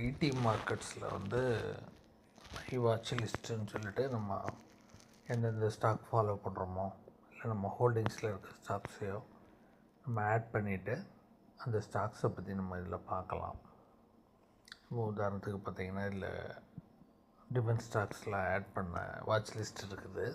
ID மார்க்கெட்ஸில் வந்து watch லிஸ்ட்டுன்னு சொல்லிட்டு நம்ம எந்தெந்த ஸ்டாக் ஃபாலோ பண்ணுறோமோ இல்லை நம்ம ஹோல்டிங்ஸில் இருக்க ஸ்டாக்ஸையோ நம்ம ஆட் பண்ணிவிட்டு அந்த ஸ்டாக்ஸை பற்றி நம்ம இதில் பார்க்கலாம். உதாரணத்துக்கு பார்த்திங்கன்னா இதில் டிஃபென்ஸ் ஸ்டாக்ஸில் ஆட் பண்ண வாட்ச் லிஸ்ட் இருக்குது.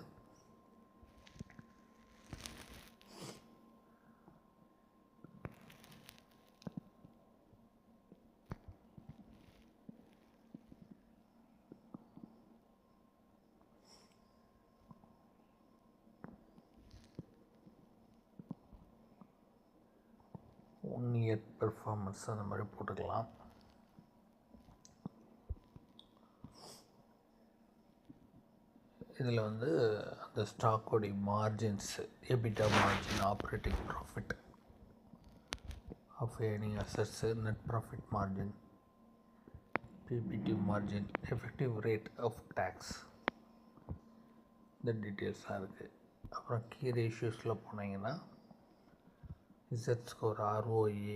ஒன் இயர் பெர்ஃபார்மன்ஸ் அந்த மாதிரி போட்டுக்கலாம். இதில் வந்து அந்த ஸ்டாக்கோடைய margins, EBITDA margin, operating profit of earning assets, net profit margin, PBT margin, effective rate of tax, இந்த டீட்டெயில்ஸ்லாம் இருக்குது. அப்புறம் கீ ரேஷியோஸில் போனீங்கன்னா Z score, ROA,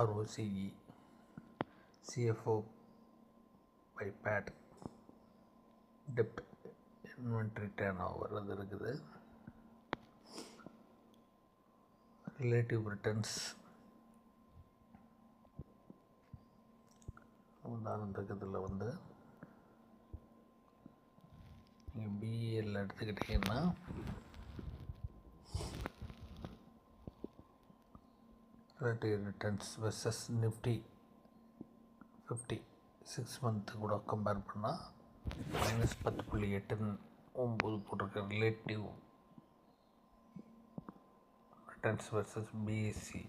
ROCE, CFO by PAT, டெப்ட், இன்வென்ட்ரி டர்ன் ஓவர் அது இருக்குது. ரிலேட்டிவ் ரிட்டர்ன்ஸ், உதாரணத்துக்கு இதில் வந்து நீங்கள் பிஇஎல் எடுத்துக்கிட்டிங்கன்னா relative returns versus Nifty 50 6 month கூட கம்பேர் பண்ணால் -10.89 போட்டிருக்க relative returns versus BSc.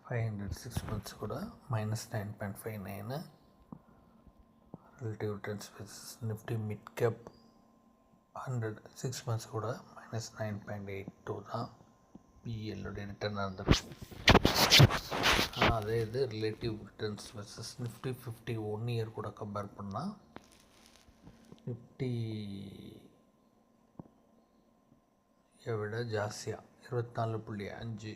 $500 6 months கூட -9.59 relative returns versus Nifty mid cap 100 6 months கூட -9.82 தான் பிஎல்லுடைய ரிட்டர்னாக இருந்திருக்கும். அதே இது relative returns versus Nifty 50 1 year கூட கம்பேர் பண்ணால் நிஃப்டியை விட ஜாஸ்தியாக 24.5